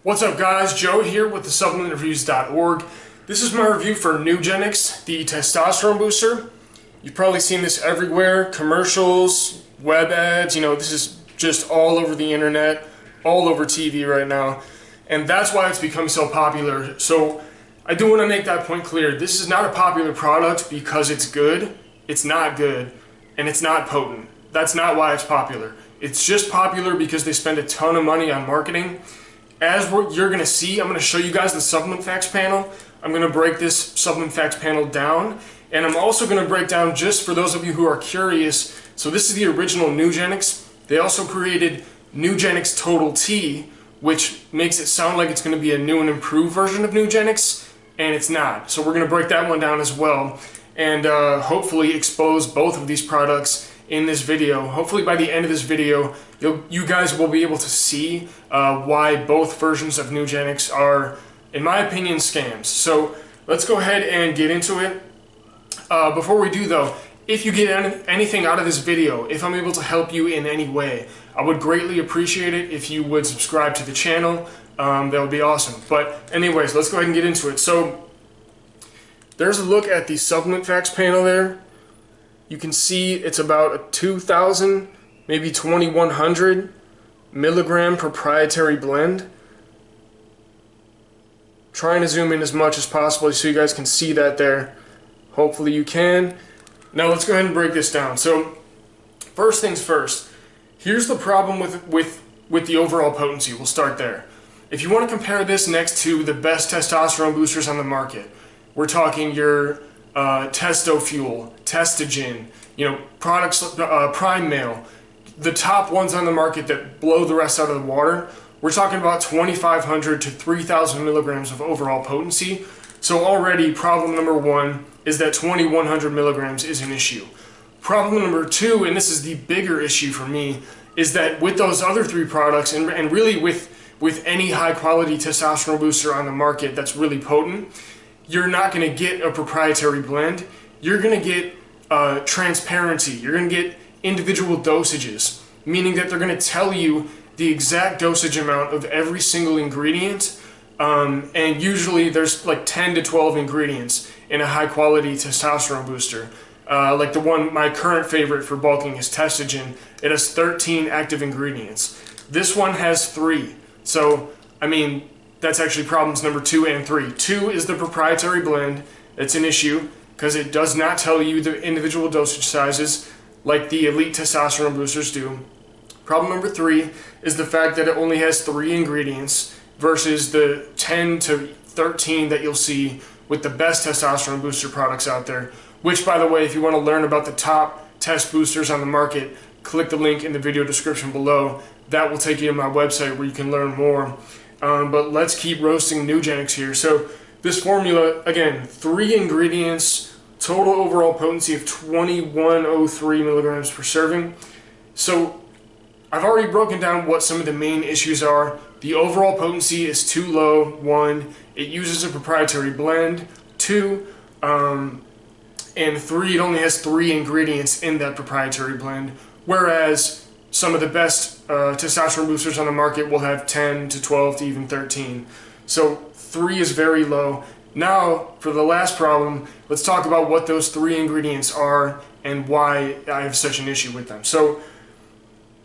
What's up guys, Joe here with the supplementreviews.org. This is my review for Nugenix, the testosterone booster. You've probably seen this everywhere, commercials, web ads, this is just all over the internet, all over TV right now. And that's why it's become so popular. So I do want to make that point clear. This is not a popular product because it's good, it's not good, and it's not potent. That's not why it's popular. It's just popular because they spend a ton of money on marketing. As you're going to see, I'm going to show you guys the supplement facts panel. I'm going to break this supplement facts panel down, and I'm also going to break down, just for those of you who are curious, so this is the original Nugenix. They also created Nugenix Total T, which makes it sound like it's going to be a new and improved version of Nugenix, and it's not. So we're going to break that one down as well, and hopefully expose both of these products in this video. Hopefully by the end of this video, you guys will be able to see why both versions of Nugenix are, in my opinion, scams. So let's go ahead and get into it. Before we do though, if you get anything out of this video, if I'm able to help you in any way, I would greatly appreciate it if you would subscribe to the channel. That would be awesome. But anyways, let's go ahead and get into it. So there's a look at the supplement facts panel there. You can see it's about a 2,000, maybe 2,100 milligram proprietary blend. Trying to zoom in as much as possible so you guys can see that there. Hopefully you can. Now let's go ahead and break this down. So first things first, here's the problem with the overall potency. We'll start there. If you want to compare this next to the best testosterone boosters on the market, we're talking your Testo Fuel, Testogen, products, Prime Male, the top ones on the market that blow the rest out of the water. We're talking about 2,500 to 3,000 milligrams of overall potency. So already problem number one is that 2,100 milligrams is an issue. Problem number two, and this is the bigger issue for me, is that with those other three products, and really with any high quality testosterone booster on the market that's really potent, you're not going to get a proprietary blend. You're going to get transparency. You're going to get individual dosages, meaning that they're going to tell you the exact dosage amount of every single ingredient, and usually there's like 10 to 12 ingredients in a high quality testosterone booster. Like the one, my current favorite for bulking is Testogen. It has 13 active ingredients. This one has 3. So, I mean, that's actually problems number 2 and 3. 2 is the proprietary blend. It's an issue because it does not tell you the individual dosage sizes like the elite testosterone boosters do. Problem number 3 is the fact that it only has 3 ingredients versus the 10 to 13 that you'll see with the best testosterone booster products out there. Which, by the way, if you want to learn about the top test boosters on the market, click the link in the video description below. That will take you to my website where you can learn more. But let's keep roasting Nugenix here. So this formula, again, 3 ingredients, total overall potency of 2,103 milligrams per serving. So I've already broken down what some of the main issues are. The overall potency is too low. 1, it uses a proprietary blend. 2, and 3, it only has 3 ingredients in that proprietary blend, whereas some of the best testosterone boosters on the market will have 10 to 12 to even 13. So 3 is very low. Now, for the last problem, let's talk about what those 3 ingredients are and why I have such an issue with them. So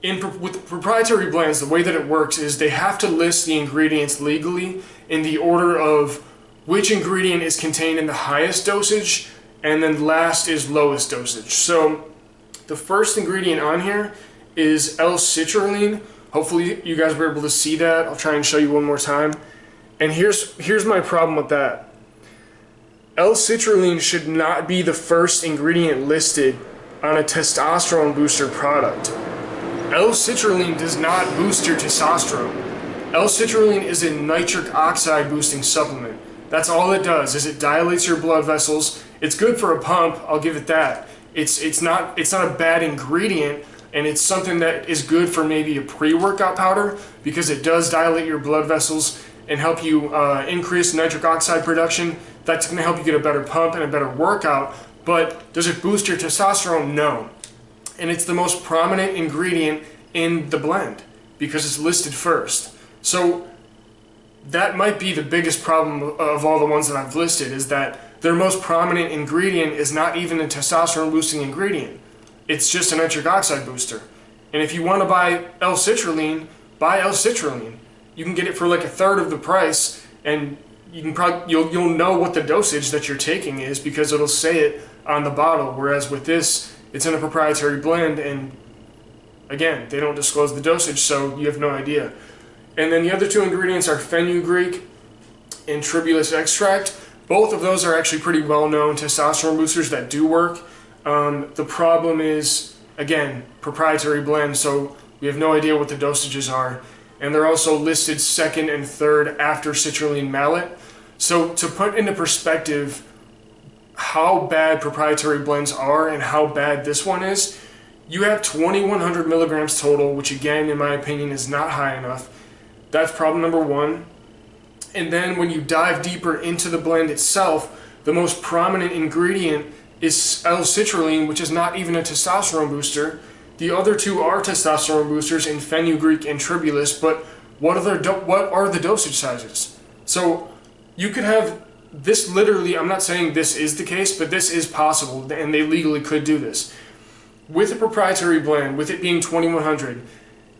with proprietary blends, the way that it works is they have to list the ingredients legally in the order of which ingredient is contained in the highest dosage, and then last is lowest dosage. So the first ingredient on here is L-citrulline. Hopefully you guys were able to see that. I'll try and show you one more time. And here's my problem with that. L-citrulline should not be the first ingredient listed on a testosterone booster product. L-citrulline does not boost your testosterone. L-citrulline is a nitric oxide boosting supplement. That's all it does, is it dilates your blood vessels. It's good for a pump, I'll give it that. It's not a bad ingredient, and it's something that is good for maybe a pre-workout powder because it does dilate your blood vessels and help you increase nitric oxide production. That's going to help you get a better pump and a better workout. But does it boost your testosterone? No. And it's the most prominent ingredient in the blend because it's listed first. So that might be the biggest problem of all the ones that I've listed, is that their most prominent ingredient is not even a testosterone boosting ingredient. It's just a nitric oxide booster. And if you want to buy L-citrulline, buy L-citrulline. You can get it for like a third of the price, and you can probably you'll know what the dosage that you're taking is because it'll say it on the bottle. Whereas with this, it's in a proprietary blend, and again, they don't disclose the dosage, so you have no idea. And then the other two ingredients are fenugreek and tribulus extract. Both of those are actually pretty well-known testosterone boosters that do work. The problem is, again, proprietary blend, so we have no idea what the dosages are. And they're also listed second and third after citrulline malate. So to put into perspective how bad proprietary blends are and how bad this one is, you have 2,100 milligrams total, which again, in my opinion, is not high enough. That's problem number one. And then when you dive deeper into the blend itself, the most prominent ingredient is L-citrulline, which is not even a testosterone booster. The other two are testosterone boosters in fenugreek and tribulus, but what are the dosage sizes? So you could have this literally, I'm not saying this is the case, but this is possible, and they legally could do this. With a proprietary blend, with it being 2,100,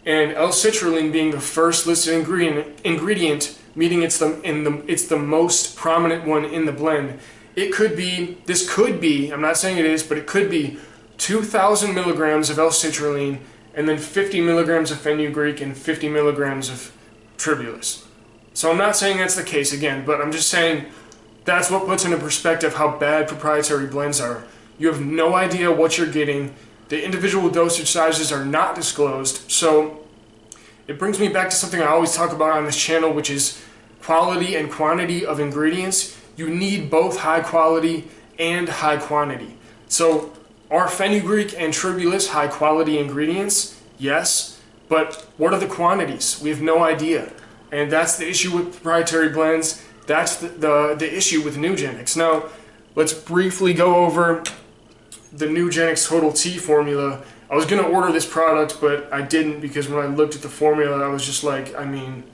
and L-citrulline being the first listed ingredient, meaning it's the most prominent one in the blend, this could be, I'm not saying it is, but it could be 2,000 milligrams of L-citrulline and then 50 milligrams of fenugreek and 50 milligrams of tribulus. So I'm not saying that's the case again, but I'm just saying that's what puts into perspective how bad proprietary blends are. You have no idea what you're getting. The individual dosage sizes are not disclosed, so it brings me back to something I always talk about on this channel, which is quality and quantity of ingredients. You need both high quality and high quantity. So are fenugreek and tribulus high quality ingredients? Yes, but what are the quantities? We have no idea. And that's the issue with proprietary blends. That's the issue with Nugenix. Now, let's briefly go over the Nugenix Total T formula. I was going to order this product, but I didn't because when I looked at the formula, I was just like, I mean,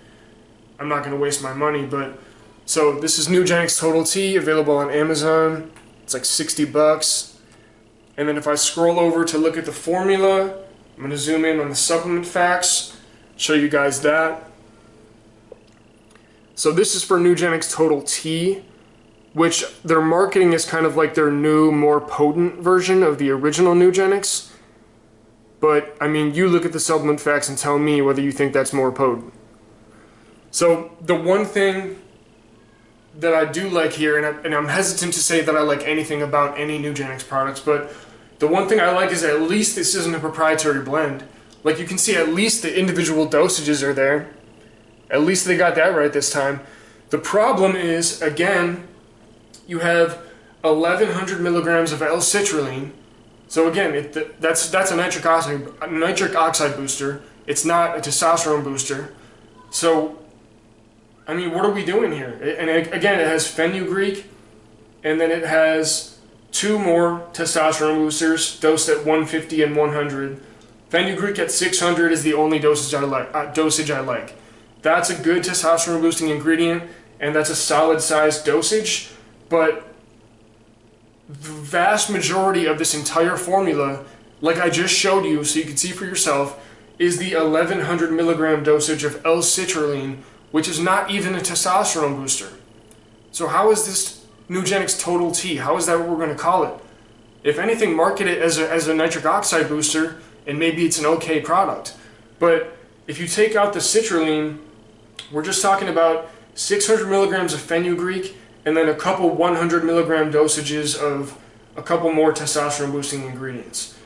I'm not going to waste my money. But so this is Nugenix Total T, available on Amazon. It's like 60 bucks. And then if I scroll over to look at the formula, I'm going to zoom in on the supplement facts, show you guys that. So this is for Nugenix Total T, which their marketing is kind of like their new, more potent version of the original Nugenix. But, I mean, you look at the supplement facts and tell me whether you think that's more potent. So, the one thing that I do like here, and I'm hesitant to say that I like anything about any Nugenix products, but the one thing I like is at least this isn't a proprietary blend. Like, you can see at least the individual dosages are there. At least they got that right this time. The problem is, again, you have 1,100 milligrams of L-citrulline. So again, that's a nitric oxide booster. It's not a testosterone booster. So, I mean, what are we doing here? And again, it has fenugreek, and then it has two more testosterone boosters, dosed at 150 and 100. Fenugreek at 600 is the only dosage I like. That's a good testosterone boosting ingredient, and that's a solid size dosage, but the vast majority of this entire formula, like I just showed you so you can see for yourself, is the 1,100 milligram dosage of L-citrulline, which is not even a testosterone booster. So how is this Nugenix Total T? How is that what we're going to call it? If anything, market it as a nitric oxide booster, and maybe it's an okay product. But if you take out the citrulline, we're just talking about 600 milligrams of fenugreek, and then a couple 100 milligram dosages of a couple more testosterone boosting ingredients.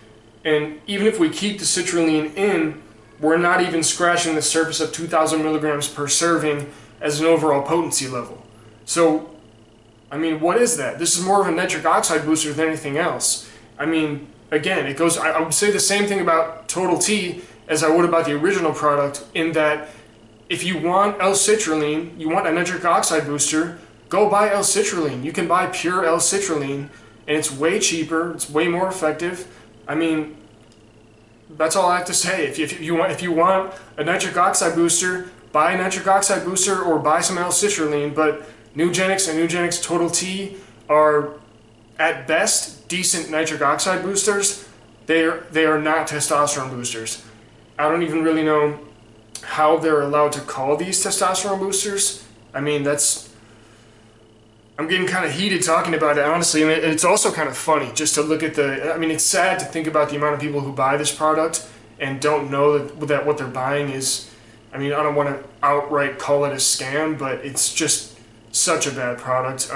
And even if we keep the citrulline in, we're not even scratching the surface of 2,000 milligrams per serving as an overall potency level. So, I mean, what is that? This is more of a nitric oxide booster than anything else. I mean, again, it goes, I would say the same thing about Total T as I would about the original product, in that if you want L-citrulline, you want a nitric oxide booster, go buy L-citrulline. You can buy pure L-citrulline, and it's way cheaper, it's way more effective. I mean, that's all I have to say. If you want a nitric oxide booster, buy a nitric oxide booster or buy some L-citrulline, but Nugenix and Nugenix Total T are at best decent nitric oxide boosters. They are not testosterone boosters. I don't even really know how they're allowed to call these testosterone boosters. I mean, I'm getting kind of heated talking about it, honestly, and it's also kind of funny just to look at I mean, it's sad to think about the amount of people who buy this product and don't know that what they're buying is, I mean, I don't want to outright call it a scam, but it's just such a bad product.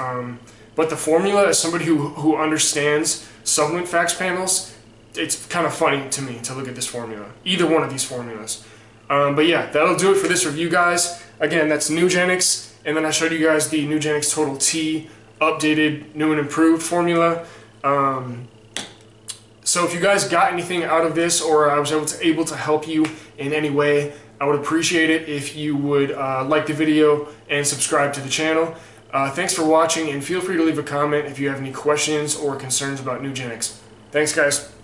But the formula, as somebody who understands supplement facts panels, it's kind of funny to me to look at this formula, either one of these formulas. But yeah, that'll do it for this review, guys. Again, that's Nugenix, and then I showed you guys the Nugenix Total T updated, new and improved formula. So if you guys got anything out of this, or I was able to help you in any way, I would appreciate it if you would like the video and subscribe to the channel. Thanks for watching, and feel free to leave a comment if you have any questions or concerns about Nugenix. Thanks, guys.